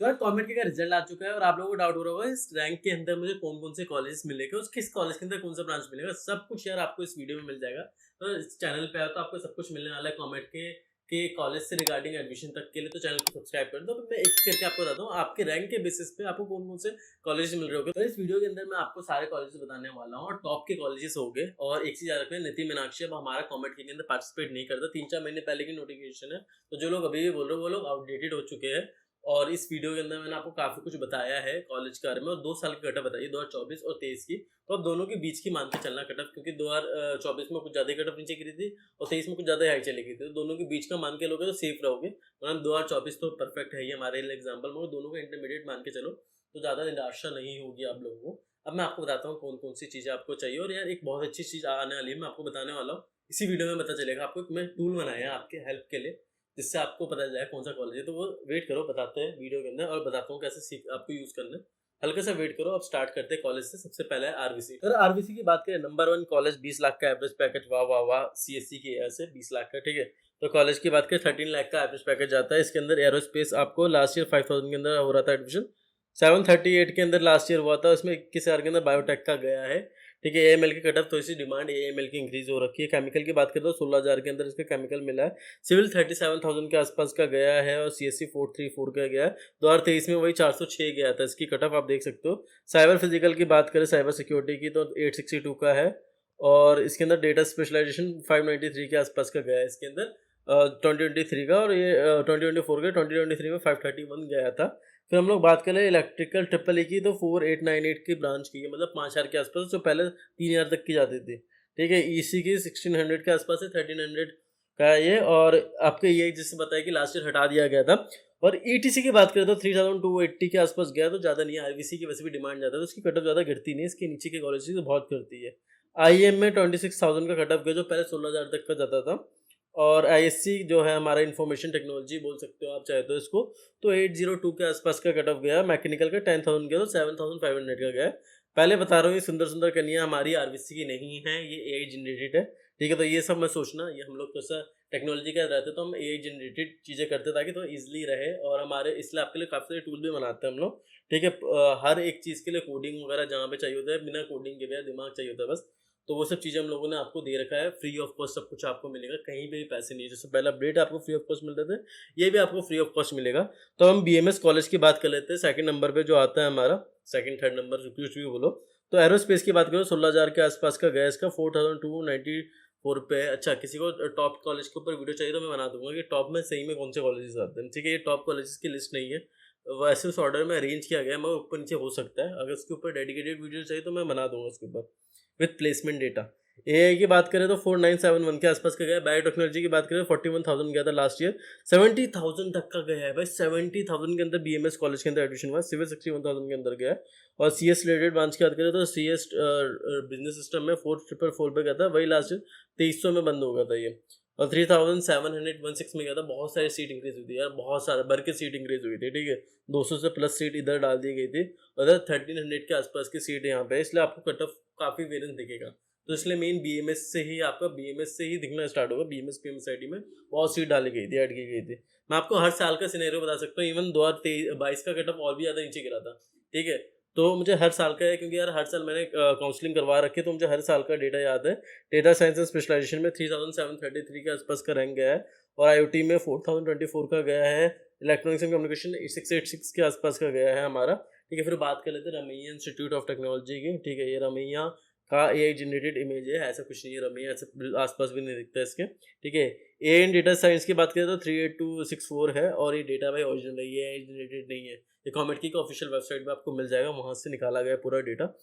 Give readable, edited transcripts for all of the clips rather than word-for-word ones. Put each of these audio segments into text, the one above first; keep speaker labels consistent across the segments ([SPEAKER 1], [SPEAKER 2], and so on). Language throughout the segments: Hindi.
[SPEAKER 1] तो यार कॉमेट का रिजल्ट आ चुका है और आप लोगों को डाउट हो रहा होगा इस रैंक के अंदर मुझे कौन-कौन से कॉलेजेस मिलेंगे और किस कॉलेज के अंदर कौन-सा ब्रांच मिलेगा, सब कुछ यार आपको इस वीडियो में मिल जाएगा। तो इस चैनल पे आओ तो आपको सब कुछ मिलने वाला है कॉमेट के कॉलेज से रिगार्डिंग एडमिशन तक के लिए, तो चैनल को सब्सक्राइब कर दो। तो मैं एक करके आपको बताता हूँ आपके रैंक के बेसिस पे आपको कौन-कौन से कॉलेज मिल रहे होंगे। तो इस वीडियो के अंदर मैं आपको सारे कॉलेजेस बताने वाला हूँ और टॉप के कॉलेजेस हो गए। और एक चीज़ याद रखना, नितिन मीनाक्षी अब हमारा कॉमेट के अंदर पार्टिसिपेट नहीं करता, 3-4 महीने पहले की नोटिफिकेशन है। तो जो लोग अभी भी बोल रहे हो वो लोग आउटडेटेड हो चुके हैं। और इस वीडियो के अंदर मैंने आपको काफ़ी कुछ बताया है कॉलेज के बारे में और 2 साल की कटअप बताई है, 2024 और 23 की। तो अब दोनों के बीच की मान के चलना कटअप, क्योंकि 2024 में कुछ ज़्यादा कटअप नीचे गिरी थी और 23 में कुछ ज़्यादा हाई चली गई थी। तो दोनों के बीच का मान के लोगे तो सेफ रहोगे, वरना 2024 तो परफेक्ट है ही हमारे लिए एग्जाम्पल, मगर दोनों को इंटरमीडिएट मान के चलो तो ज़्यादा निराशा नहीं होगी आप लोगों को। अब मैं आपको बताता हूँ कौन कौन सी चीज़ें आपको चाहिए। और यार एक बहुत अच्छी चीज़ आने वाली है, मैं आपको बताने वाला हूँ इसी वीडियो में पता चलेगा आपको। मैं टूल बनाया है आपके हेल्प के लिए, जिससे आपको पता चल जाए कौन सा कॉलेज है। तो वो वेट करो, बताते हैं वीडियो के अंदर और बताता हूँ कैसे सीख आपको यूज करना है। हल्का सा वेट करो, अब स्टार्ट करते हैं कॉलेज से। सबसे पहले है आरवीसी। अगर आरवीसी की बात करें, नंबर 1 कॉलेज, 20 लाख का एवरेज पैकेज, वाह वाह वाह। सीएससी की वजह से 20 लाख का, ठीक है। तो कॉलेज की बात करें 13 लाख का एवरेज पैकेज आता है। इसके अंदर एरोस्पेस आपको लास्ट ईयर 5000 के अंदर हो रहा था एडमिशन, 738 के अंदर लास्ट ईयर हुआ था, उसमें 21,000 के अंदर बायोटेक का गया है, ठीक है। एएमएल की कटअप थोड़ी सी डिमांड एएमएल की इंक्रीज हो रखी है। केमिकल की बात करें तो 16,000 के अंदर इसका केमिकल मिला है। सिविल 37,000 के आसपास का गया है और सीएससी 434 का गया है। 2023 में वही 406 गया था इसकी कटअप, आप देख सकते हो। साइबर फिजिकल की बात करें, साइबर सिक्योरिटी की, तो 862 का है। और इसके अंदर डेटा स्पेशलाइजेशन 593 के आसपास का गया है इसके अंदर 2023 का। और ये 2024 का 2023 में 531 गया था। फिर हम लोग बात करें इलेक्ट्रिकल ट्रिपल ई की, तो 4898 की ब्रांच की है, मतलब 5,000 के आसपास, जो पहले 3,000 तक की जाती थी, ठीक है। ईसी की 1600 के आसपास है, 1300 का है ये। और आपके ये जिससे बताया कि लास्ट ईयर हटा दिया गया था। और ईटीसी की बात करें तो 3280 के आसपास गया, तो ज़्यादा नहीं है। आरवीसी की वैसे भी डिमांड ज़्यादा है तो उसकी कटअप ज़्यादा गिरती नहीं है, इसके नीचे के कॉलेज की तो बहुत करती है। आईएम में 26,000 का कटअप गया, जो पहले 16,000 तक का जाता था। और आईएससी जो है हमारा इंफॉर्मेशन टेक्नोलॉजी बोल सकते हो आप चाहे तो इसको, तो 802 के आसपास का कट ऑफ गया। मैकेनिकल का 10,000 गया, तो 7,500 का गया है। पहले बता रहा हूँ ये सुंदर सुंदर कन्या हमारी आरबीसी की नहीं है, ये एआई जनरेटेड है, ठीक है। तो ये सब मैं सोचना, ये हम लोग थोड़ा टेक्नोलॉजी का रहते तो हम एआई जनरेटेड चीज़ें करते ताकि तो ईजिली रहे। और हमारे इसलिए आपके लिए काफ़ी सारे टूल भी बनाते हैं हम लोग, ठीक है। हर एक चीज़ के लिए कोडिंग वगैरह जहाँ पे चाहिए होता है, बिना कोडिंग के भी दिमाग चाहिए होता है बस। तो वो सब चीज़ें हम लोगों ने आपको दे रखा है, फ्री ऑफ कॉस्ट सब कुछ आपको मिलेगा, कहीं पे भी पैसे नहीं है। जैसे पहला अपडेट आपको फ्री ऑफ कॉस्ट मिलते थे, ये भी आपको फ्री ऑफ कॉस्ट मिलेगा। तो हम बीएमएस कॉलेज की बात कर लेते हैं। सेकंड नंबर पे जो आता है हमारा, सेकंड थर्ड नंबर कुछ भी बोलो। तो एरोस्पेस की बात करो, 16,000 के आसपास का गया इसका, 4,294 पे है। अच्छा, किसी को टॉप कॉलेज के ऊपर वीडियो चाहिए तो मैं बना दूंगा कि टॉप में सही में कौन से कॉलेजेस आते हैं, ठीक है। ये टॉप कॉलेजेस की लिस्ट नहीं है, वैसे उस ऑर्डर में अरेंज किया गया है, मगर ऊपर नीचे हो सकता है। अगर उसके ऊपर डेडिकेटेड वीडियो चाहिए तो मैं बना दूंगा उसके ऊपर विथ प्लेसमेंट डेटा। एआई की बात करें तो 4971 के आसपास का गया। बायोटेक्नोलॉजी की बात करें 41,000 गया था लास्ट ईयर, 70,000 तक का गया है भाई। 70,000 के अंदर बीएमएस कॉलेज के अंदर एडमिशन हुआ। सिविल 61,000 के अंदर गया है। और सीएस रिलेटेड ब्रांच की बात करें तो सीएस बिजनेस सिस्टम में 4444 पे गया था, वही लास्ट ईयर 2300 में बंद हो गया था ये। और 3,716 में गया था। बहुत सारी सीट इंक्रीज हुई थी यार, बहुत सारा भर के सीट इंक्रीज हुई थी, ठीक है। 200 से प्लस सीट इधर डाल दी गई थी, उधर 1300 के आसपास की सीट यहाँ पे, इसलिए आपको कट ऑफ काफ़ी वेरियंस दिखेगा। तो इसलिए मेन बीएमएस से ही आपका बीएमएस से ही दिखना स्टार्ट होगा। बीएमएस पीएमएसआईटी में बहुत सीट डाली गई थी, ऐड की गई थी। मैं आपको हर साल का सिनेरियो बता सकता हूँ, इवन 2022 का कटअप और भी ज़्यादा नीचे गिरा था, ठीक है। तो मुझे हर साल का है, क्योंकि यार हर साल मैंने काउंसलिंग करवा रखी है, तो मुझे हर साल का डेटा याद है। डेटा साइंस एंड स्पेशलाइजेशन में 3733 के आसपास का रैंक गया है। और आईओटी में 4024 का गया है। इलेक्ट्रॉनिक्स एंड कम्युनिकेशन 686 के आसपास का गया है हमारा, ठीक है। फिर बात कर लेते हैं रमैया इंस्टीट्यूट ऑफ टेक्नोलॉजी की, ठीक है। ये रमैया का एआई जनरेटेड इमेज है, ऐसा कुछ नहीं है। रमैया ऐसे आसपास भी नहीं दिखता इसके, ठीक है। ए एंड डेटा साइंस की बात करें तो 38264 है। और ये डेटा भाई ओरिजिनल है, ये एआई जनरेटेड नहीं है। ये कॉमेट की ऑफिशियल वेबसाइट पे आपको मिल जाएगा, वहाँ से निकाला गया पूरा डेटा।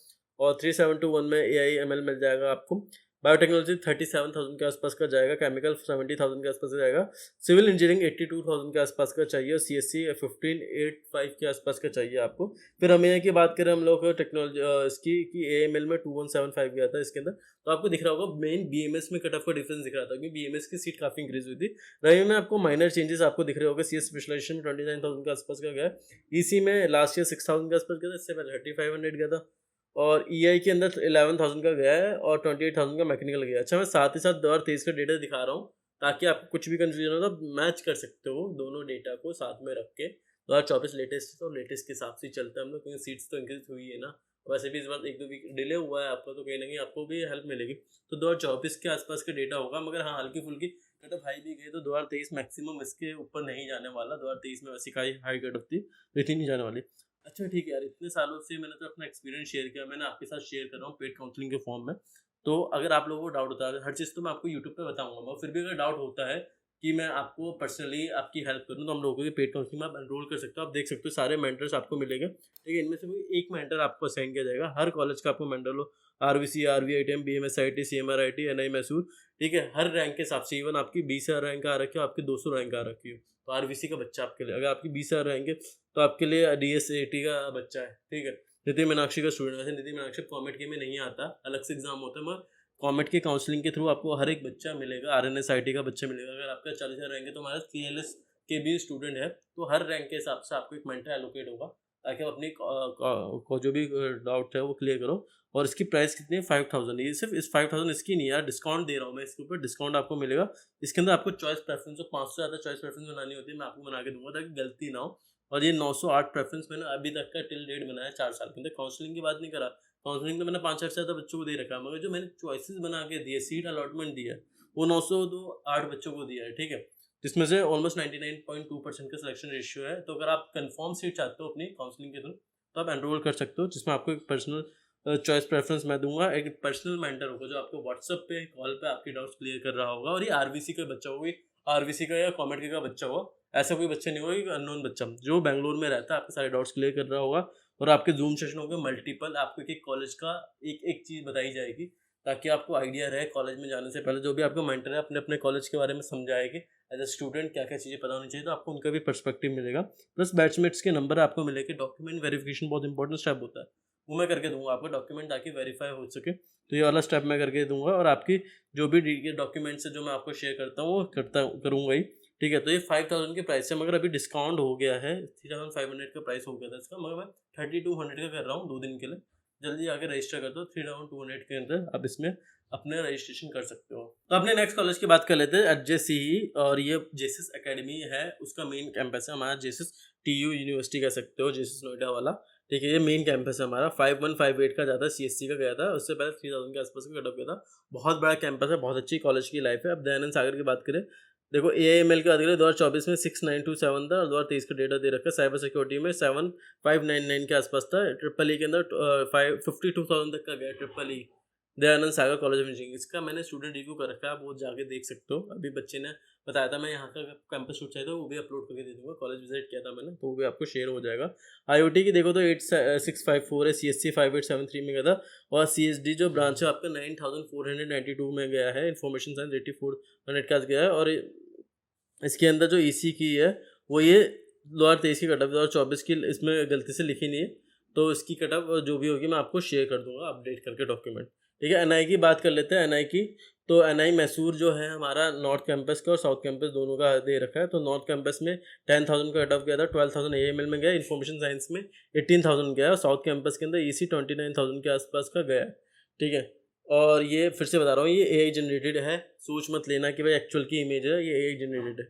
[SPEAKER 1] और 3721 में एआई एमएल मिल जाएगा आपको। बायोटेक्नोलॉजी 37,000 के आसपास का जाएगा। केमिकल 70,000 के आसपास जाएगा। सिविल इंजीनियरिंग 82,000 के आसपास का चाहिए। और सीएससी 1585 के आसपास का चाहिए आपको। फिर हमें की बात करें हम लोग टेक्नोलॉजी इसकी कि एएमएल में 2175 गया था इसके अंदर। तो आपको दिख रहा होगा मेन बीएमएस में कट ऑफ का डिफरेंस दिख रहा था, क्योंकि बीएमएस की सीट काफ़ी इंक्रीज हुई थी। रही में आपको माइनर चेंजेस आपको दिख रहे होंगे। सीएस स्पेशलाइजेशन में 29,000 के आसपास का गया। ईसी में लास्ट ईयर 6,000 के आसपास गया था, इससे पहले 3500 गया था। और ईआई के अंदर 11,000 का गया है और 28,000 का मैकेनिकल गया है। अच्छा, मैं साथ ही साथ 2023 का डेटा दिखा रहा हूँ ताकि आपको कुछ भी कंफ्यूजन हो तो मैच कर सकते हो दोनों डेटा को साथ में रख के। 2024 लेटेस्ट, तो लेटेस्ट के हिसाब से ही चलता है हम लोग, क्योंकि सीट्स तो इंक्रीज हुई है ना। वैसे भी इस बार 1-2 वीक डिले हुआ है आपका, तो कहीं न कहीं आपको भी हेल्प मिलेगी। तो 2024 के आसपास का डेटा होगा, मगर हाँ, हल्की-फुल्की कट ऑफ हाई भी गई तो 2023 मैक्सिमम इसके ऊपर नहीं जाने वाला। 2023 में वैसी हाई हाई कट ऑफ थी, तो इतनी नहीं जाने वाली। अच्छा ठीक है यार, इतने सालों से मैंने तो अपना एक्सपीरियंस शेयर किया, मैंने आपके साथ शेयर कर रहा हूँ पेड काउंसलिंग के फॉर्म में। तो अगर आप लोगों को डाउट होता है, हर चीज़ तो मैं आपको यूट्यूब पे बताऊँगा, मगर फिर भी अगर डाउट होता है कि मैं आपको पर्सनली आपकी हेल्प करूँ, तो हम लोगों की पेड काउंसलिंग में आप एनरोल कर सकते हो। आप देख सकते हो सारे मेंटर्स आपको मिलेंगे, ठीक है? इनमें से कोई एक मेंटर आपको असाइन किया जाएगा। हर कॉलेज का आपको मेंटर लो, आरवीसी, आरवीआईटीएम, बीएमएसआईटी, सीएमआरआईटी, एनआई मैसूर, ठीक है? हर रैंक के हिसाब से, इवन आपकी 20,000 रैंक आ रखी हो, आपकी 200 रैंक आ रखी हो, तो आरवीसी का बच्चा आपके लिए, अगर आपकी 20,000 रैंक है, तो आपके लिए डीएसएटी का बच्चा है, ठीक है? नितिन मीनाक्षी का स्टूडेंट है। वैसे नितिन मीनाक्षी कॉमेट के में नहीं आता, अलग से एग्जाम होता है, मगर कॉमेट के काउंसलिंग के थ्रू आपको हर एक बच्चा मिलेगा, आरएनएसआईटी का बच्चा मिलेगा। अगर आपका 40,000 रैंक है, तो हमारा सीएलएस के भी स्टूडेंट है, तो हर रैंक के हिसाब से आपको एक मेंटर एलोकेट होगा, ताकि आप अपनी को जो भी डाउट है वो क्लियर करो। और इसकी प्राइस कितनी है? 5,000। ये सिर्फ इस 5,000 इसकी नहीं यार, डिस्काउंट दे रहा हूँ मैं, इसके ऊपर डिस्काउंट आपको मिलेगा। इसके अंदर आपको चॉइस प्रेफरेंस, जो 500 से ज़्यादा चॉइस प्रेफरेंस बनानी होती है, मैं आपको बना के दूंगा, ताकि गलती ना हो। और ये 908 प्रेफरेंस मैंने अभी तक का टिल डेट बनाया 4 साल के अंदर। काउंसलिंग की बात नहीं करा, काउंसलिंग तो मैंने 5,000 से ज़्यादा बच्चों को दे रखा है, मगर जो मैंने चॉइसेस बना के दिए, सीट अलॉटमेंट दिया है, वो 908 बच्चों को दिया है, ठीक है? जिसमें से ऑलमोस्ट 99.2% का सिलेक्शन रेशियो है। तो अगर आप कंफर्म सीट चाहते हो अपनी काउंसलिंग के थ्रू, तो आप एनरोल कर सकते हो, जिसमें आपको एक पर्सनल चॉइस प्रेफरेंस मैं दूंगा, एक पर्सनल मेंटर होगा जो आपको व्हाट्सएप पे, कॉल पे आपकी डाउट्स क्लियर कर रहा होगा। और ये आरवीसी का बच्चा होगा, आरवीसी का या कॉमेट का बच्चा होगा, ऐसा कोई बच्चा नहीं होगा, एक अननोन बच्चा जो बैंगलोर में रहता है, आपके सारे डाउट्स क्लियर कर रहा होगा। और आपके जूम सेशन होंगे मल्टीपल, आपको एक कॉलेज का एक एक चीज़ बताई जाएगी, ताकि आपको आइडिया रहे कॉलेज में जाने से पहले। जो भी आपका मेंटर है अपने अपने कॉलेज के बारे में समझाएगी, एज अ स्टूडेंट क्या क्या चीज़ें पता होनी चाहिए, तो आपको उनका भी पर्सपेक्टिव मिलेगा। प्लस बैचमेट्स के नंबर आपको मिलेंगे। डॉक्यूमेंट वेरिफिकेशन बहुत इंपॉर्टेंट स्टेप होता है, वो मैं करके दूंगा आपका, डॉक्यूमेंट ताकि वेरीफाई हो सके। तो ये वाला स्टेप मैं करके दूंगा, और आपकी जो भी डॉक्यूमेंट्स है जो मैं आपको शेयर करता हूँ, वो करूँगा ही, ठीक है? तो ये 5,000 की प्राइस है, मगर अभी डिस्काउंट हो गया है, 3,500 का प्राइस हो गया था इसका, मगर मैं 3,200 का कर रहा हूँ 2 दिन के लिए। जल्दी आके रजिस्टर कर दो, 3,200 के अंदर आप इसमें अपने रजिस्ट्रेशन कर सकते हो। तो अपने नेक्स्ट कॉलेज की बात कर लेते हैं, एचजेसीई, और ये जेसिस एकेडमी है, उसका मेन कैंपस है हमारा, जेसिस टीयू यूनिवर्सिटी कह सकते हो, जेसिस नोएडा वाला, ठीक है? ये मेन कैंपस है हमारा। 5158 का ज़्यादा सीएससी का गया था, उससे पहले 3,000 के आसपास का कट ऑफ गया था। बहुत बड़ा कैंपस है, बहुत अच्छी कॉलेज की लाइफ है। अब दयानंद सागर की बात करें, देखो एआईएमएल की बात करें, 2024 में 6,927 था, और 2023 का डेटा दे रखा है। साइबर सिक्योरिटी में 7,599 के आसपास था। ट्रिपल ई के अंदर 52,000 तक का गया triple E, Dayanand Sagar college of engineering. इसका मैंने स्टूडेंट रिव्यू कर रखा है, आप वो जाके देख सकते हो। अभी बच्चे ने बताया था, मैं यहाँ का कैंपस शूट चाहिए था, वो भी अपलोड करके दे दूंगा। कॉलेज विजिट किया था मैंने, तो वो भी आपको शेयर हो जाएगा। आईओटी की देखो तो 8654 है, सीएससी 5873 में गया था, और सीएसडी जो ब्रांच है आपका 9,492 में गया है। इन्फॉर्मेशन साइंस 8400 का गया है। और इसके अंदर जो ईसी की है, वो ये 2023 की कट ऑफ, 2024 की इसमें गलती से लिखी नहीं है, तो इसकी कट ऑफ जो भी होगी मैं आपको शेयर कर दूंगा अपडेट करके डॉक्यूमेंट, ठीक है? एनआई की बात कर लेते हैं। एनआई की, तो एनआई मैसूर जो है हमारा, नॉर्थ कैंपस का और साउथ कैंपस दोनों का दे रखा है। तो नॉर्थ कैंपस में 10,000 का कट ऑफ गया था, 12,000 एएमएल में गया। इन्फॉर्मेशन साइंस में 18,000 गया, और साउथ कैंपस के अंदर ईसी 29,000 के आसपास का गया है, ठीक है? और ये फिर से बता रहा हूँ, ये एआई जनरेटेड है, सोच मत लेना कि भाई एक्चुअल की इमेज है, ये एआई जनरेटेड है,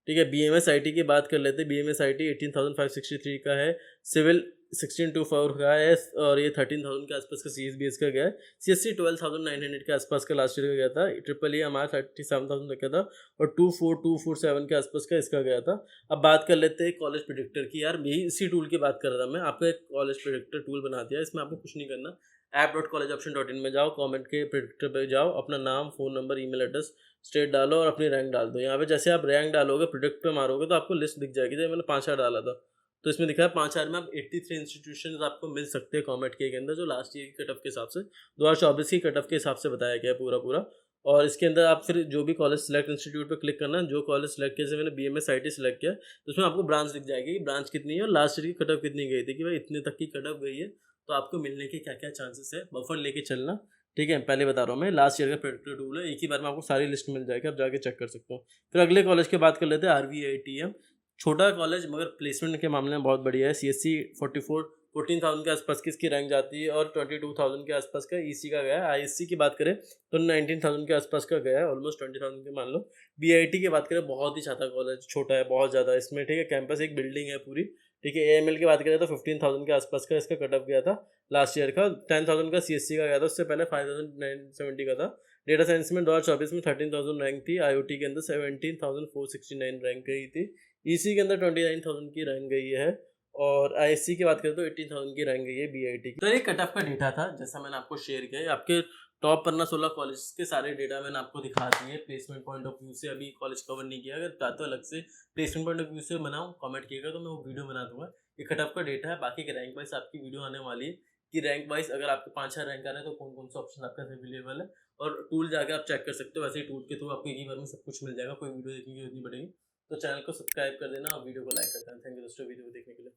[SPEAKER 1] ठीक है? बीएमएसआईटी की बात कर लेते हैं। बीएमएसआईटी 18,563 का है, सिविल 1624 का है, और ये 13,000 के आसपास का सीएसबीएस का गया है। सीएससी 12,900 के आसपास का लास्ट ईयर का गया था। ट्रिपल ई हमारा 37,000 तक का था, और 24,247 के आसपास का इसका गया था। अब बात कर लेते हैं कॉलेज प्रेडिक्टर की। यार यही इसी टूल की बात कर रहा था मैं, आपका एक कॉलेज प्रेडिक्टर टूल बना दिया। इसमें आपको कुछ नहीं करना, app.collegeoption.in में जाओ, कमेंट के प्रेडिक्टर पे जाओ, अपना नाम, phone number, email address, state डालो, और अपनी रैंक डाल दो। यहाँ पे जैसे आप रैंक डालोगे, प्रोडक्ट पे मारोगे, तो आपको लिस्ट दिख जाएगी। जैसे मैंने 5,000 डाला था, तो इसमें दिखा है 5,000 में आप 83 इंस्टीट्यूशन आपको मिल सकते हैं कॉमेट के अंदर, जो लास्ट ईयर की कट ऑफ के हिसाब से, 2024 की कट ऑफ के हिसाब से बताया गया है पूरा। और इसके अंदर आप फिर जो भी कॉलेज सेलेक्ट इंस्टीट्यूट पे क्लिक करना, जो कॉलेज सेलेक्ट किया, जैसे मैंने बीएमएसआईटी सेलेक्ट किया, तो उसमें आपको ब्रांच दिख जाएगी, ब्रांच कितनी है और लास्ट ईयर की कट ऑफ कितनी गई थी, कि भाई इतने तक की कट ऑफ गई है, तो आपको मिलने के क्या क्या चांसेस है। बफर लेके चलना, ठीक है? पहले बता रहा हूँ मैं, लास्ट ईयर का प्रेडिक्टर टूल है, एक ही बार में आपको सारी लिस्ट मिल जाएगी, आप जाके चेक कर सकते हो। फिर अगले कॉलेज की बात कर लेते हैं, आरवीआईटीएम। छोटा कॉलेज, मगर प्लेसमेंट के मामले में बहुत बढ़िया है। सीएससी 44 14,000 के आसपास की इसकी रैंक जाती है और 22,000 के आसपास का ईसी का गया है। आईएससी की बात करें तो 19,000 के आसपास का गया है, ऑलमोस्ट 20,000 के मान लो। बीआईटी की बात करें, बहुत ही छोटा है बहुत ज़्यादा इसमें, ठीक है। कैंपस एक बिल्डिंग है पूरी, ठीक है। एएमएल की बात करें तो 15,000 के आसपास का इसका कट ऑफ गया था लास्ट ईयर का। 10,000 का सीएससी का गया था, उससे पहले 5,970 का था। डेटा साइंस में 2024 में 13,000 रैंक थी। आईओटी के अंदर 17,469 रैंक गई थी। ईसी के अंदर 29,000 की रैंक गई है। और आईएससी की बात करें तो 18,000 की रैंक गई है बीआईटी की। तो ये कट ऑफ का डेटा था जैसा मैंने आपको शेयर किया। आपके टॉप 15-16 कॉलेज के सारे डेटा मैंने आपको दिखा दिए प्लेसमेंट पॉइंट ऑफ व्यू से। अभी कॉलेज कवर नहीं किया, अगर चाहते हो अलग से प्लेसमेंट पॉइंट ऑफ व्यू से बनाऊँ, कमेंट किएगा तो मैं वो वीडियो बना दूंगा। ये कट ऑफ का डेटा है। बाकी के रैंक वाइज आपकी वीडियो आने वाली है कि रैंक वाइज अगर आपके 5-6 रैंक आ रहे हैं तो कौन कौन से ऑप्शन आपके पास अवेलेबल है। और टूल जाके आप चेक कर सकते हो। वैसे ही टूल के थ्रू आपको एक ही बार में सब कुछ मिल जाएगा, कोई वीडियो देखने की जरूरत नहीं पड़ेगी। तो चैनल को सब्सक्राइब कर देना और वीडियो को लाइक कर देना। थैंक यू दोस्तों वीडियो देखने के लिए।